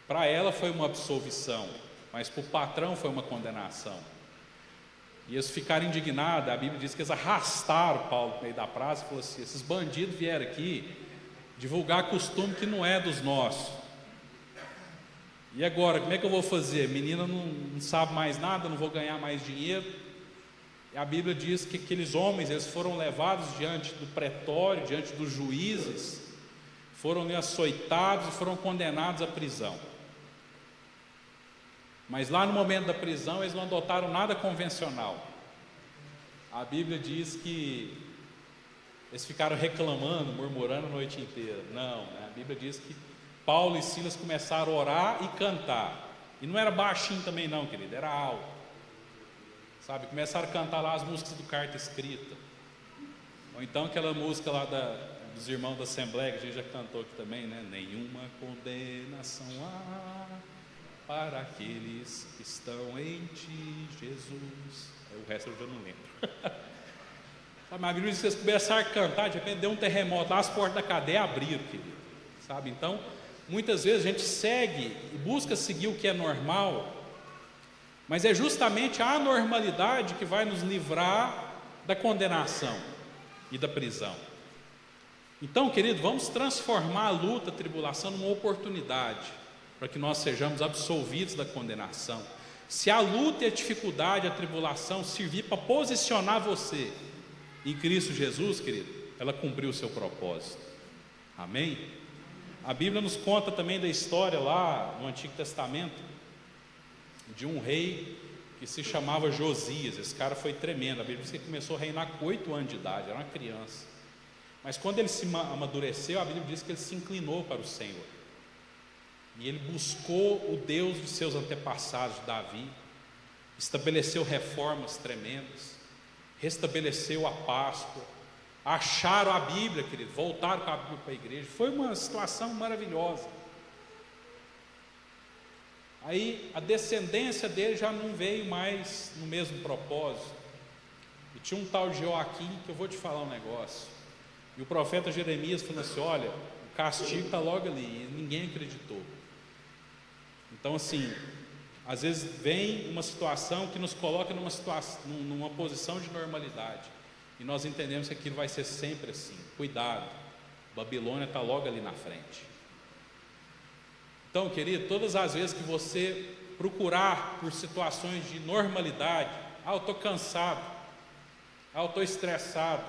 Para ela foi uma absolvição, mas para o patrão foi uma condenação. E eles ficaram indignados. A Bíblia diz que eles arrastaram Paulo no meio da praça e falaram assim: esses bandidos vieram aqui divulgar costume que não é dos nossos. E agora, como é que eu vou fazer? A menina não sabe mais nada, não vou ganhar mais dinheiro. E a Bíblia diz que aqueles homens, eles foram levados diante do pretório, diante dos juízes, foram açoitados e foram condenados à prisão. Mas lá no momento da prisão, eles não adotaram nada convencional. A Bíblia diz que eles ficaram reclamando, murmurando a noite inteira. Não, né? A Bíblia diz que Paulo e Silas começaram a orar e cantar. E não era baixinho também não, querido, era alto. Sabe, começaram a cantar lá as músicas do Carta Escrita. Ou então aquela música lá dos irmãos da Assembleia, que a gente já cantou aqui também, né? Nenhuma condenação há para aqueles que estão em ti, Jesus. O resto eu já não lembro. Sabe, a Bíblia diz que vocês começaram a cantar, de repente deu um terremoto lá, as portas da cadeia abriram, querido. Sabe, então, muitas vezes a gente segue e busca seguir o que é normal, mas é justamente a anormalidade que vai nos livrar da condenação e da prisão. Então, querido, vamos transformar a luta, a tribulação numa oportunidade para que nós sejamos absolvidos da condenação. Se a luta e a dificuldade, a tribulação servir para posicionar você em Cristo Jesus, querido, ela cumpriu o seu propósito. Amém? A Bíblia nos conta também da história lá no Antigo Testamento de um rei que se chamava Josias. Esse cara foi tremendo. A Bíblia diz que ele começou a reinar com 8 anos de idade, era uma criança. Mas quando ele se amadureceu, a Bíblia diz que ele se inclinou para o Senhor. E ele buscou o Deus de seus antepassados, Davi, estabeleceu reformas tremendas, restabeleceu a Páscoa, acharam a Bíblia, querido, voltaram com a Bíblia para a igreja. Foi uma situação maravilhosa. Aí a descendência dele já não veio mais no mesmo propósito. E tinha um tal de Joaquim, que eu vou te falar um negócio. E o profeta Jeremias falou assim: olha, o castigo está logo ali. E ninguém acreditou. Então, assim, às vezes vem uma situação que nos coloca numa posição de normalidade, e nós entendemos que aquilo vai ser sempre assim. Cuidado, Babilônia está logo ali na frente. Então, querido, todas as vezes que você procurar por situações de normalidade, eu estou cansado, eu estou estressado,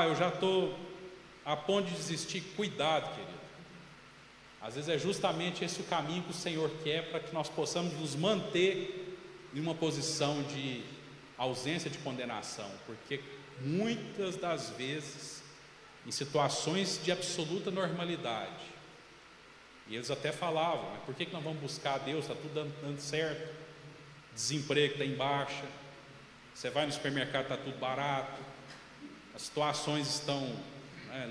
eu já estou a ponto de desistir, cuidado, querido. Às vezes é justamente esse o caminho que o Senhor quer para que nós possamos nos manter em uma posição de ausência de condenação, porque muitas das vezes, em situações de absoluta normalidade. E eles até falavam: mas por que nós vamos buscar a Deus? Está tudo dando certo, desemprego está em baixa, você vai no supermercado, está tudo barato, as situações estão,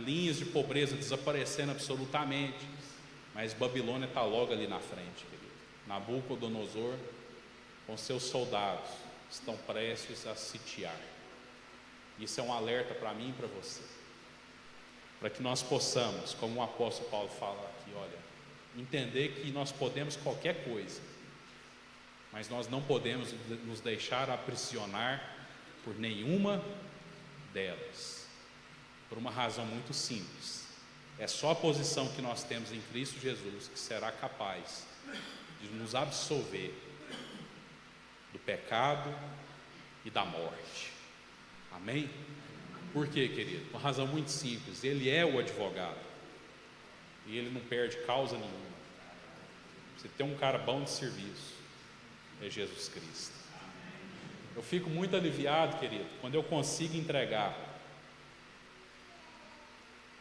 linhas de pobreza desaparecendo absolutamente, mas Babilônia está logo ali na frente, querido. Nabucodonosor com seus soldados estão prestes a sitiar. Isso é um alerta para mim e para você, para que nós possamos, como o apóstolo Paulo fala aqui, olha, entender que nós podemos qualquer coisa, mas nós não podemos nos deixar aprisionar por nenhuma delas, por uma razão muito simples: é só a posição que nós temos em Cristo Jesus que será capaz de nos absolver do pecado e da morte. Amém? Por quê, querido? Uma razão muito simples: Ele é o advogado e Ele não perde causa nenhuma. Você tem um cara bom de serviço, é Jesus Cristo. Eu fico muito aliviado, querido, quando eu consigo entregar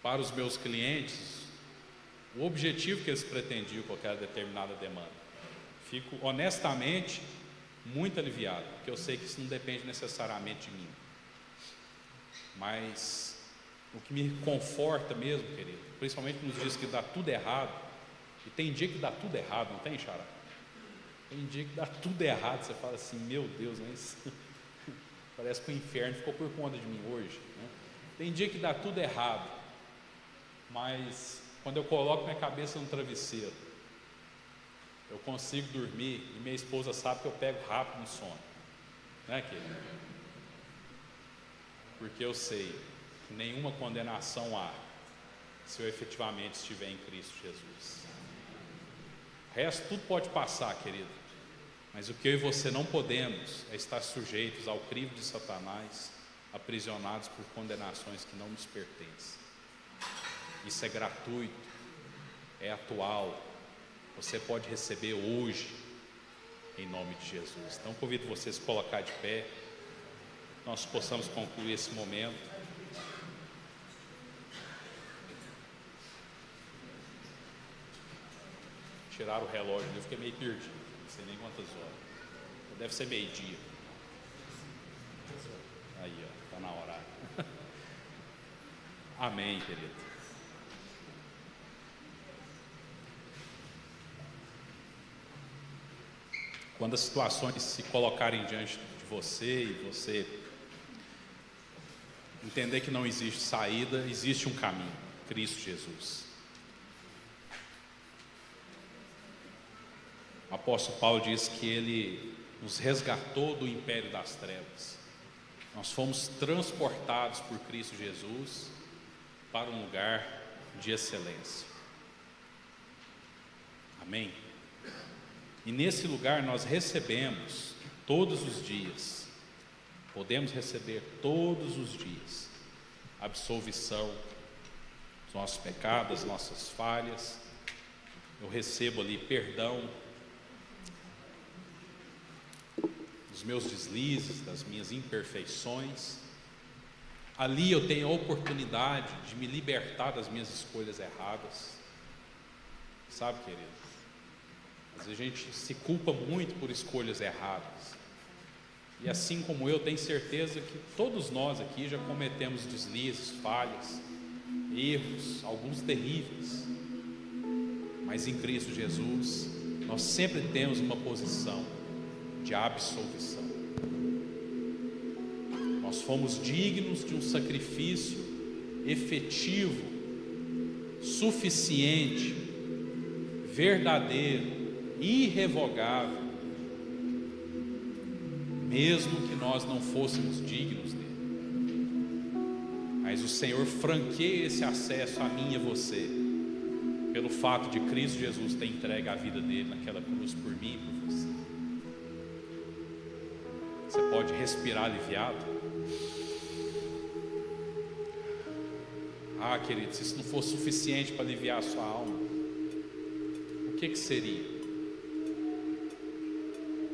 para os meus clientes o objetivo que eles pretendiam com aquela determinada demanda. Fico honestamente muito aliviado, porque eu sei que isso não depende necessariamente de mim. Mas o que me conforta mesmo, querido, principalmente nos dias que dá tudo errado, e tem dia que dá tudo errado, não tem, Xará? Tem dia que dá tudo errado, você fala assim: meu Deus, mas parece que o inferno ficou por conta de mim hoje, né? Tem dia que dá tudo errado, mas quando eu coloco minha cabeça no travesseiro, eu consigo dormir, e minha esposa sabe que eu pego rápido no sono, né, querido? Porque eu sei que nenhuma condenação há se eu efetivamente estiver em Cristo Jesus. O resto tudo pode passar, querido, mas o que eu e você não podemos é estar sujeitos ao crivo de Satanás, aprisionados por condenações que não nos pertencem. Isso é gratuito, é atual, você pode receber hoje, em nome de Jesus. Então convido você a se colocar de pé, nós possamos concluir esse momento. Tiraram o relógio, eu fiquei meio perdido, não sei nem quantas horas. Deve ser meio-dia. Aí, ó, está na hora. Amém, querido. Quando as situações se colocarem diante de você e você entender que não existe saída, existe um caminho: Cristo Jesus. O apóstolo Paulo diz que Ele nos resgatou do império das trevas. Nós fomos transportados por Cristo Jesus para um lugar de excelência. Amém? E nesse lugar nós recebemos todos os dias, podemos receber todos os dias, absolvição dos nossos pecados, das nossas falhas. Eu recebo ali perdão dos meus deslizes, das minhas imperfeições. Ali eu tenho a oportunidade de me libertar das minhas escolhas erradas. Sabe, querido? Às vezes a gente se culpa muito por escolhas erradas. E assim como eu, tenho certeza que todos nós aqui já cometemos deslizes, falhas, erros, alguns terríveis. Mas em Cristo Jesus, nós sempre temos uma posição de absolvição. Nós fomos dignos de um sacrifício efetivo, suficiente, verdadeiro, irrevogável, mesmo que nós não fôssemos dignos dele. Mas o Senhor franqueia esse acesso a mim e a você, pelo fato de Cristo Jesus ter entregue a vida dele naquela cruz por mim e por você. Você pode respirar aliviado? Ah, querido, se isso não for suficiente para aliviar a sua alma, o que seria?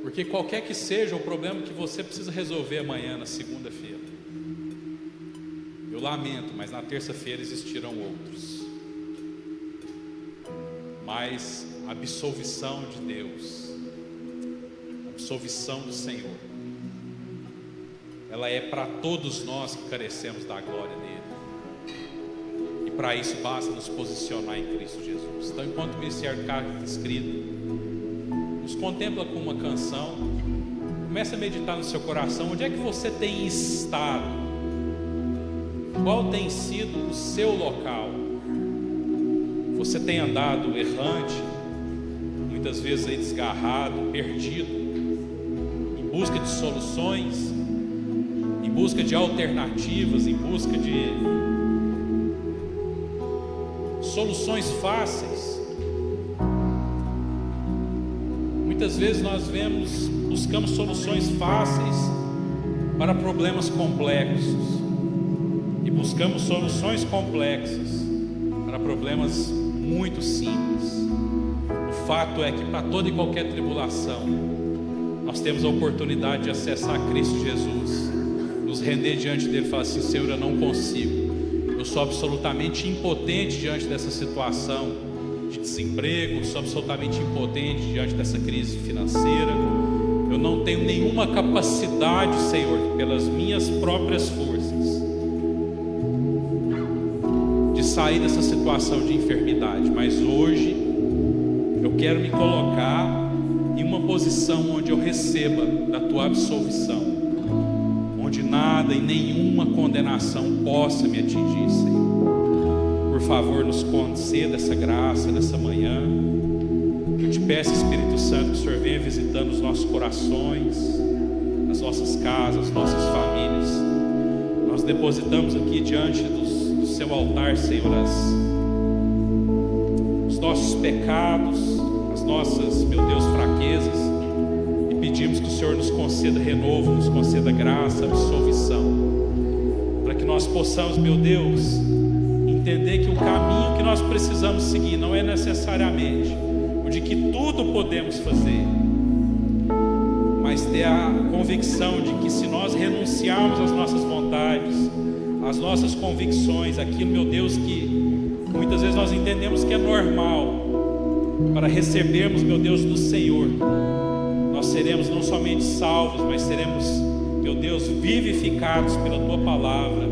Porque qualquer que seja o problema que você precisa resolver amanhã, na segunda-feira, Eu lamento, mas na terça-feira existirão outros. Mas a absolvição de Deus, a absolvição do Senhor, ela é para todos nós que carecemos da glória dele. E para isso basta nos posicionar em Cristo Jesus. Então, enquanto o Ministério Carta está escrito, nos contempla com uma canção. Comece a meditar no seu coração. Onde é que você tem estado? Qual tem sido o seu local? Você tem andado errante, muitas vezes aí desgarrado, perdido, em busca de soluções, em busca de alternativas, em busca de soluções fáceis. Muitas vezes nós buscamos soluções fáceis para problemas complexos e buscamos soluções complexas para problemas muito simples. O fato é que para toda e qualquer tribulação nós temos a oportunidade de acessar Cristo Jesus, nos render diante dele e falar assim: Senhor, eu não consigo, eu sou absolutamente impotente diante dessa situação de desemprego, sou absolutamente impotente diante dessa crise financeira, eu não tenho nenhuma capacidade, Senhor, pelas minhas próprias forças, de sair dessa situação de enfermidade, mas hoje eu quero me colocar em uma posição onde eu receba da tua absolvição, onde nada e nenhuma condenação possa me atingir, Senhor. Por favor, nos conceda essa graça nessa manhã. Eu te peço, Espírito Santo, que o Senhor venha visitando os nossos corações, as nossas casas, as nossas famílias. Nós depositamos aqui diante do seu altar, Senhor, os nossos pecados, as nossas, meu Deus, fraquezas, e pedimos que o Senhor nos conceda renovo, nos conceda graça, absolvição, para que nós possamos, meu Deus, entender que o caminho que nós precisamos seguir não é necessariamente o de que tudo podemos fazer, mas ter a convicção de que se nós renunciarmos às nossas vontades, às nossas convicções, aquilo, meu Deus, que muitas vezes nós entendemos que é normal, para recebermos, meu Deus, do Senhor, nós seremos não somente salvos, mas seremos, meu Deus, vivificados pela tua palavra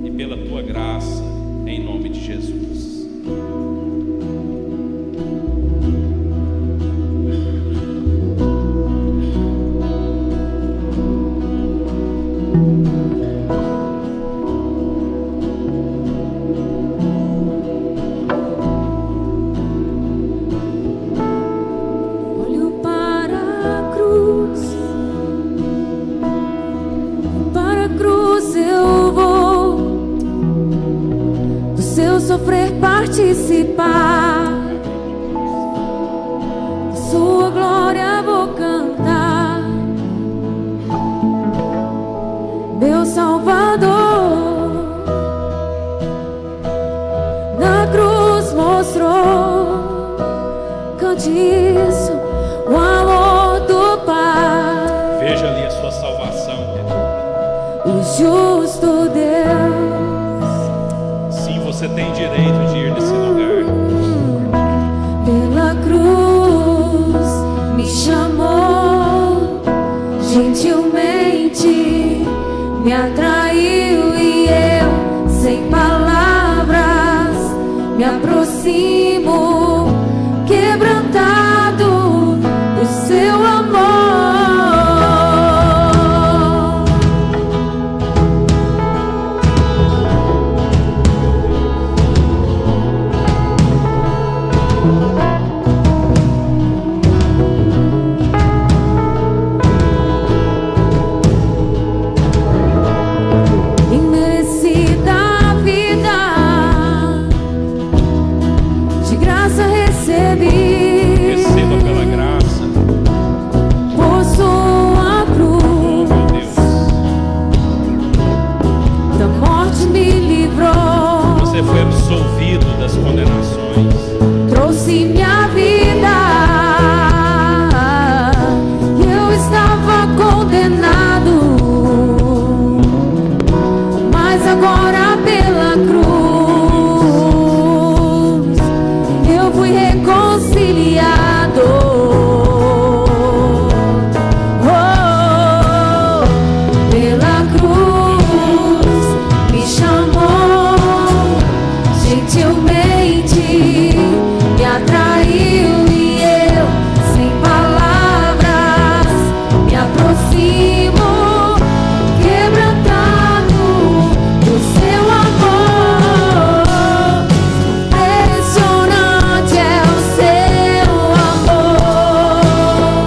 e pela tua graça, em nome de Jesus. Participar de sua glória, vou cantar, meu Salvador na cruz mostrou, cante isso, o amor do Pai. Veja ali a sua salvação, o justo Deus. Sim, você tem direito de ir nesse lugar. Pela cruz me chamou, gentilmente me atraiu, e eu, sem palavras, me aproximo, quebrantado do seu amor. Absolvido das condenações, trouxe minha vida, eu estava condenado, mas agora eu fui reconciliado. Pela cruz me chamou gentilmente, me atraiu e eu, sem palavras, me aproximo, quebrantado do seu amor. Impressionante é o seu amor,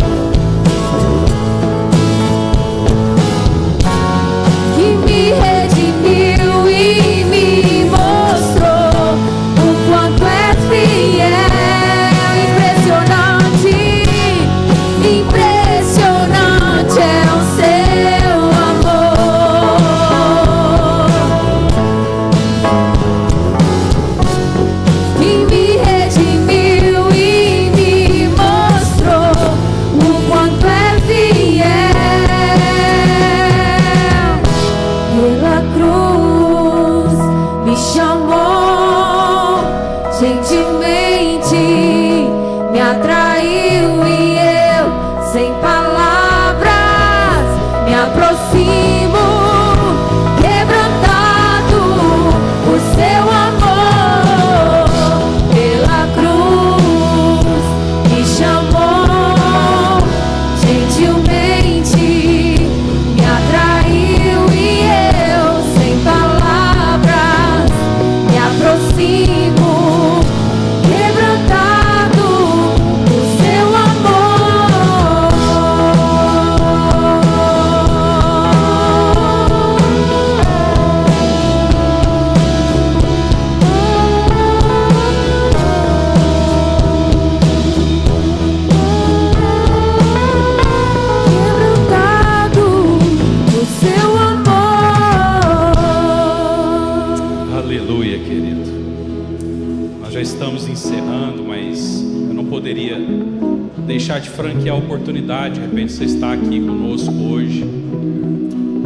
que me redimiu e me mostrou o quanto é fiel. Impressionante, impressionante é o seu amor, que me redimiu e me mostrou o quanto é fiel. Pela cruz me chamou gentilmente, me atraiu e eu, sem palavras, me aproximo, quebrantado por seu amor. Pela cruz me chamou gentilmente, me atraiu e eu, sem palavras, me aproximo, quebrantado por seu amor. Quebrantado por seu amor. Aleluia, querido. Nós já estamos encerrando, mas eu não poderia deixar de franquear a oportunidade. De repente você está aqui conosco hoje,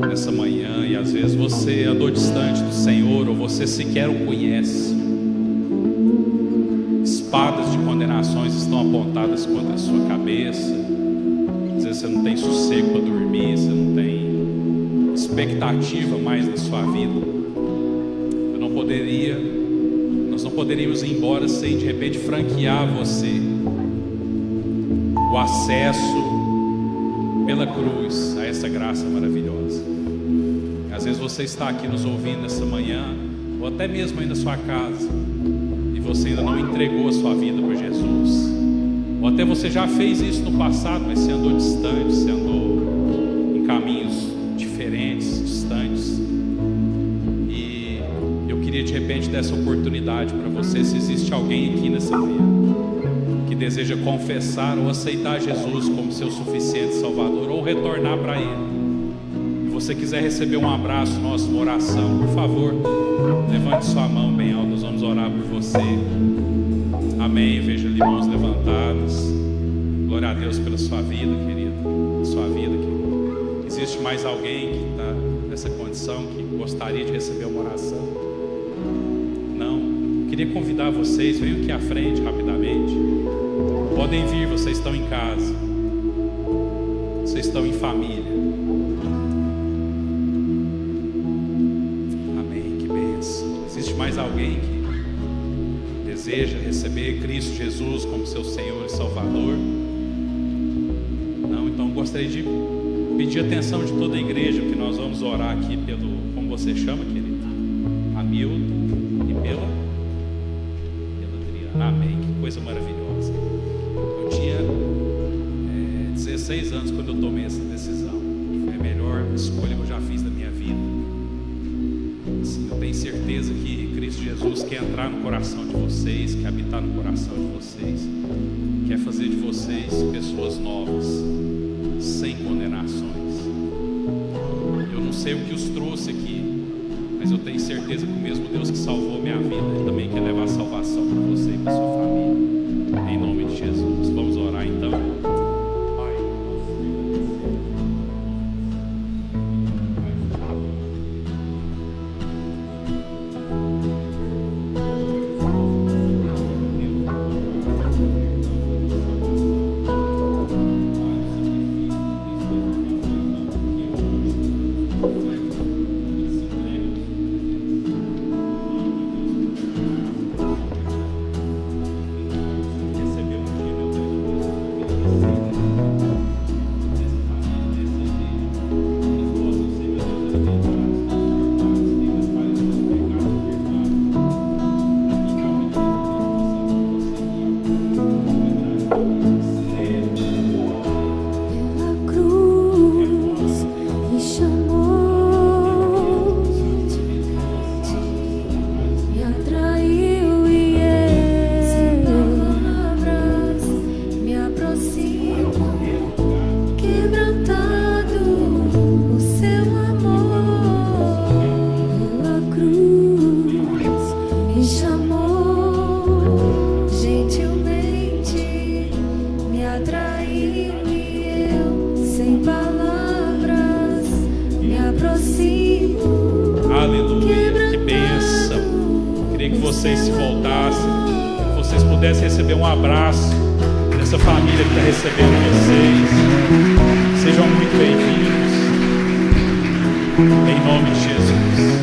nessa manhã, e às vezes você andou distante do Senhor, ou você sequer o conhece. Espadas de condenações estão apontadas contra a sua cabeça. Às vezes você não tem sossego para dormir, você não tem expectativa mais na sua vida. Nós não poderíamos ir embora sem de repente franquear a você o acesso pela cruz a essa graça maravilhosa. Às vezes você está aqui nos ouvindo essa manhã, ou até mesmo aí na sua casa, e você ainda não entregou a sua vida para Jesus, ou até você já fez isso no passado, mas você andou distante, você andou em caminhos diferentes, distantes. E eu queria de repente dar essa oportunidade para você. Se existe alguém aqui nessa manhã que deseja confessar ou aceitar Jesus como seu suficiente Salvador, ou retornar para Ele, e você quiser receber um abraço nosso, uma oração, por favor, levante sua mão bem alta, nós vamos orar por você. Amém. Veja ali mãos levantadas. Glória a Deus pela sua vida, querido. Sua vida, querido. Existe mais alguém que está nessa condição, que gostaria de receber uma oração? Não? Queria convidar vocês, venham aqui à frente rapidamente. Podem vir, vocês estão em casa, vocês estão em família. Amém, que bênção. Existe mais alguém que deseja receber Cristo Jesus como seu Senhor e Salvador? Não? Então eu gostaria de pedir a atenção de toda a igreja, que nós vamos orar aqui pelo, como você chama, querido? Hamilton, e pela Adriana. Amém, que coisa maravilhosa. Eu tinha 16 anos quando eu tomei essa decisão. Foi a melhor escolha que eu já fiz da minha vida. Assim, eu tenho certeza que Cristo Jesus quer entrar no coração de vocês, quer habitar no coração de vocês, quer fazer de vocês pessoas novas, sem condenações. Eu não sei o que os trouxe aqui, mas eu tenho certeza que o mesmo Deus que salvou minha vida, Ele também quer levar salvação para você e para sua família. Em nome de Jesus. Vamos orar então. Pai, pudesse receber um abraço dessa família que está recebendo vocês. Sejam muito bem-vindos. Em nome de Jesus.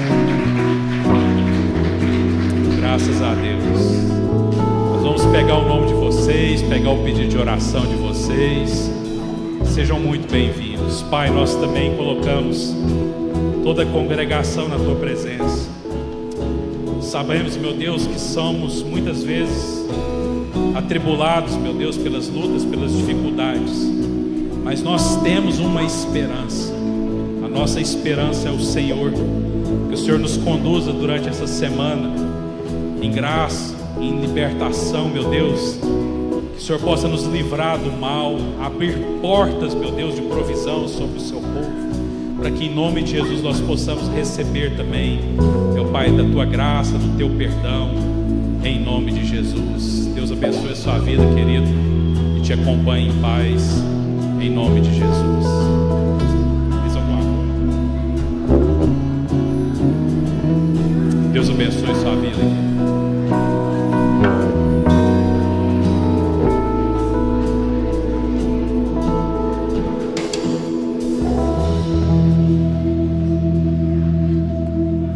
Graças a Deus. Nós vamos pegar o nome de vocês, pegar o pedido de oração de vocês. Sejam muito bem-vindos. Pai, nós também colocamos toda a congregação na Tua presença. Sabemos, meu Deus, que somos muitas vezes atribulados, meu Deus, pelas lutas, pelas dificuldades. Mas nós temos uma esperança. A nossa esperança é o Senhor. Que o Senhor nos conduza durante essa semana em graça, em libertação, meu Deus. Que o Senhor possa nos livrar do mal, abrir portas, meu Deus, de provisão sobre o seu povo, para que em nome de Jesus nós possamos receber também, meu Pai, da Tua graça, do Teu perdão, em nome de Jesus. Deus abençoe a sua vida, querido, e te acompanhe em paz, em nome de Jesus. Mais alguma coisa? Deus abençoe a sua vida, querido.